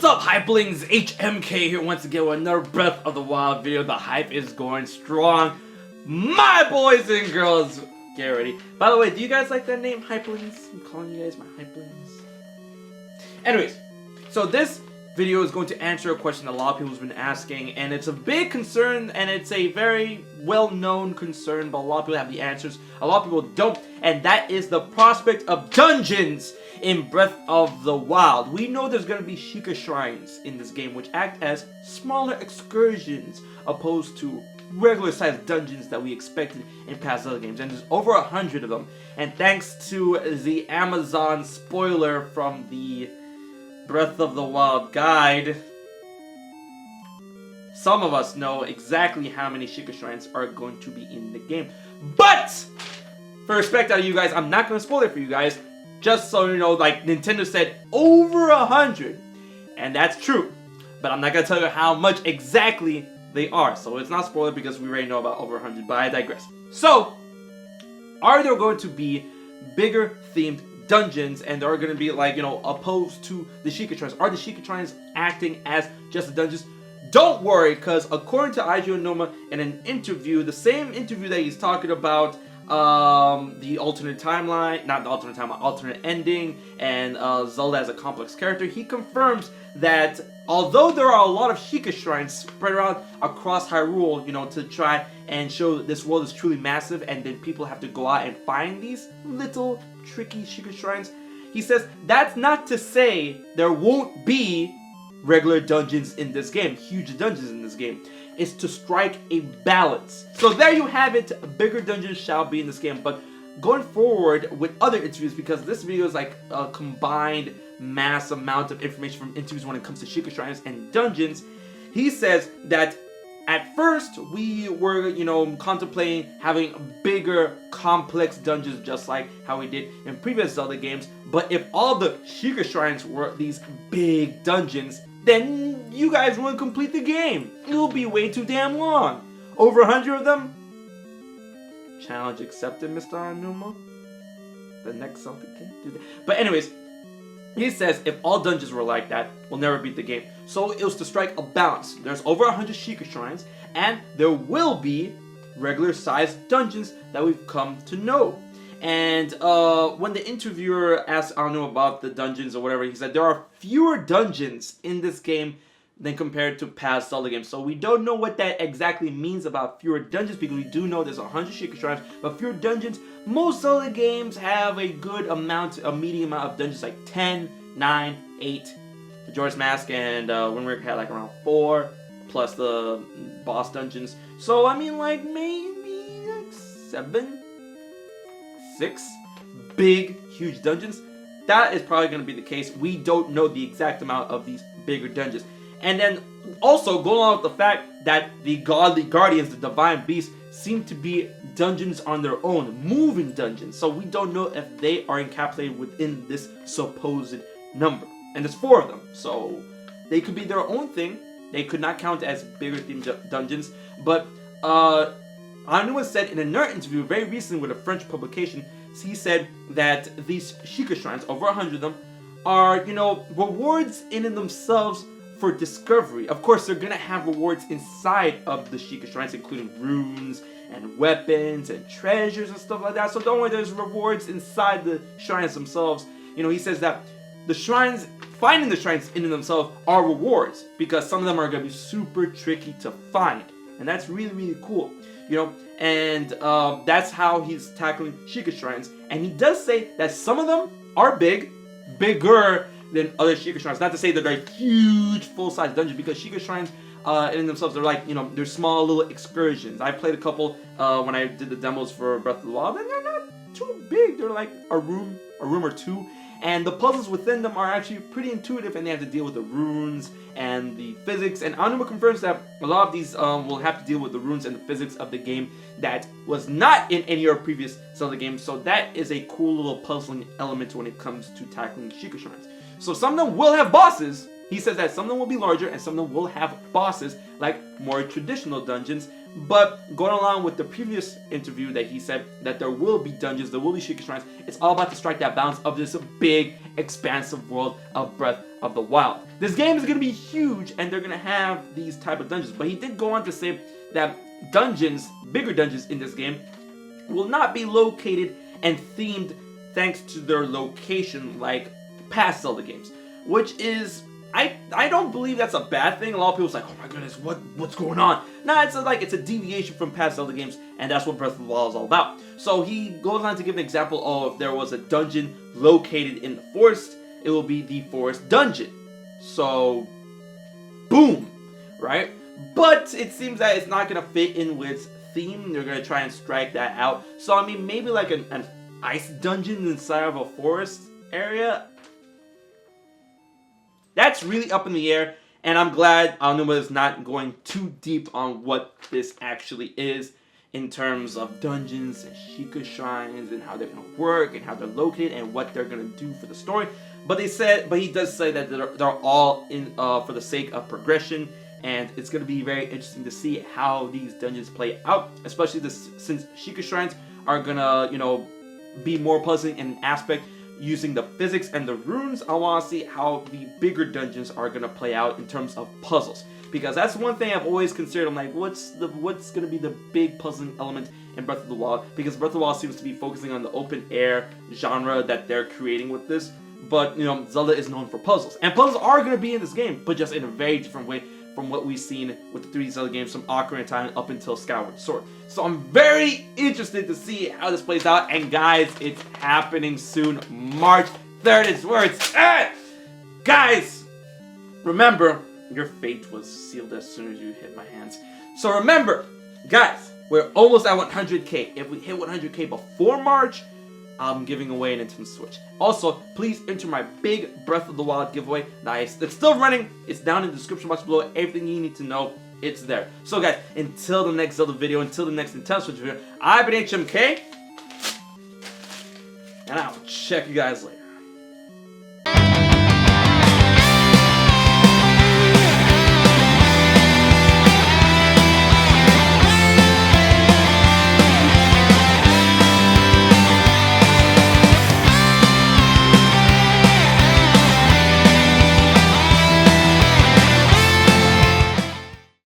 What's up, Hypelings? HMK here once again with another Breath of the Wild video. The hype is going strong. My boys and girls, get ready. By the way, do you guys like that name, Hypelings? I'm calling you guys my Hypelings. Anyways, so this video is going to answer a question a lot of people have been asking, and it's a big concern, and it's a very well-known concern, but a lot of people have the answers, a lot of people don't, and that is the prospect of dungeons in Breath of the Wild. We know there's going to be Sheikah Shrines in this game, which act as smaller excursions opposed to regular-sized dungeons that we expected in past Zelda games, and there's over 100 of them. And thanks to the Amazon spoiler from the Breath of the Wild guide, some of us know exactly how many Sheikah Shrines are going to be in the game. But for respect out of you guys, I'm not going to spoil it for you guys. Just so you know, like Nintendo said, over 100. And that's true. But I'm not going to tell you how much exactly they are. So it's not spoiler because we already know about over 100. But I digress. So, are there going to be bigger themed dungeons, and they're going to be like, you know, opposed to the Sheikah Shrines? Are the Sheikah Shrines acting as just the dungeons? Don't worry, because according to Aiju Noma in an interview, the same interview that he's talking about the alternate timeline, not the alternate timeline, alternate ending, and Zelda as a complex character, he confirms that although there are a lot of Sheikah Shrines spread around across Hyrule, you know, to try and show that this world is truly massive, and then people have to go out and find these little tricky Sheikah Shrines, he says that's not to say there won't be regular dungeons in this game, huge dungeons in this game. Is to strike a balance. So there you have it, bigger dungeons shall be in this game. But going forward with other interviews, because this video is like a combined mass amount of information from interviews when it comes to Sheikah Shrines and dungeons, he says that at first we were, you know, contemplating having bigger complex dungeons just like how we did in previous Zelda games. But if all the Sheikah Shrines were these big dungeons, then you guys won't complete the game. It'll be way too damn long. Over 100 of them? Challenge accepted, Mr. Anuma. The next Zelda game? But anyways, he says if all dungeons were like that, we'll never beat the game. So it was to strike a balance. There's over 100 Sheikah Shrines, and there will be regular-sized dungeons that we've come to know. And when the interviewer asked Anu about the dungeons or whatever, he said there are fewer dungeons in this game than compared to past Zelda games. So we don't know what that exactly means about fewer dungeons, because we do know there's 100 Sheikah Shrines, but fewer dungeons. Most Zelda games have a good amount, a medium amount of dungeons, like 10, 9, 8. Majora's Mask and Wind Waker had like around 4, plus the boss dungeons. So I mean, like maybe like 7. 6 big, huge dungeons. That is probably going to be the case. We don't know the exact amount of these bigger dungeons. And then also go along with the fact that the godly guardians, the divine beasts, seem to be dungeons on their own, moving dungeons. So we don't know if they are encapsulated within this supposed number. And there's 4 of them. So they could be their own thing. They could not count as bigger themed dungeons. But Anu said in another interview very recently with a French publication, he said that these Sheikah Shrines, over 100 of them, are, you know, rewards in and themselves for discovery. Of course, they're going to have rewards inside of the Sheikah Shrines, including runes and weapons and treasures and stuff like that. So don't worry, there's rewards inside the shrines themselves. You know, he says that the shrines, finding the shrines in and themselves are rewards, because some of them are going to be super tricky to find. And that's really, really cool. You know, and that's how he's tackling Sheikah Shrines. And he does say that some of them are bigger than other Sheikah Shrines. Not to say that they're huge, full-size dungeons, because Sheikah Shrines in themselves, they're like, you know, they're small little excursions. I played a couple when I did the demos for Breath of the Wild, and they're not too big. They're like a room or two. And the puzzles within them are actually pretty intuitive, and they have to deal with the runes and the physics. And Anuma confirms that a lot of these will have to deal with the runes and the physics of the game that was not in any of our previous Zelda games. So that is a cool little puzzling element when it comes to tackling Sheikah Shrines. So some of them will have bosses. He says that some of them will be larger and some of them will have bosses like more traditional dungeons. But going along with the previous interview that he said that there will be dungeons, there will be Sheikah Shrines, it's all about to strike that balance of this big, expansive world of Breath of the Wild. This game is going to be huge, and they're going to have these type of dungeons. But he did go on to say that dungeons, bigger dungeons in this game, will not be located and themed thanks to their location like past Zelda games. Which is, I don't believe that's a bad thing. A lot of people's like, oh my goodness, what's going on? Nah, it's a deviation from past Zelda games, and that's what Breath of the Wild is all about. So he goes on to give an example of if there was a dungeon located in the forest, it will be the forest dungeon. So, boom, right? But it seems that it's not going to fit in with theme. They're going to try and strike that out. So, I mean, maybe like an ice dungeon inside of a forest area. That's really up in the air, and I'm glad Aonuma is not going too deep on what this actually is in terms of dungeons and Sheikah shrines and how they're going to work and how they're located and what they're going to do for the story. But he does say that they're all in for the sake of progression, and it's going to be very interesting to see how these dungeons play out, especially since Sheikah shrines are going to, be more puzzling in an aspect. Using the physics and the runes, I want to see how the bigger dungeons are going to play out in terms of puzzles. Because that's one thing I've always considered. I'm like, what's going to be the big puzzling element in Breath of the Wild? Because Breath of the Wild seems to be focusing on the open air genre that they're creating with this. But, Zelda is known for puzzles. And puzzles are going to be in this game, but just in a very different way from what we've seen with the 3D Zelda games from Ocarina of Time up until Skyward Sword. So I'm very interested to see how this plays out. And guys, it's happening soon. March 3rd is where it's at! Guys, remember, your fate was sealed as soon as you hit my hands. So remember, guys, we're almost at 100k. If we hit 100k before March, I'm giving away a Nintendo Switch. Also, please enter my big Breath of the Wild giveaway. Nice. It's still running. It's down in the description box below. Everything you need to know, it's there. So guys, until the next Zelda video, until the next Nintendo Switch video, I've been HMK, and I'll check you guys later.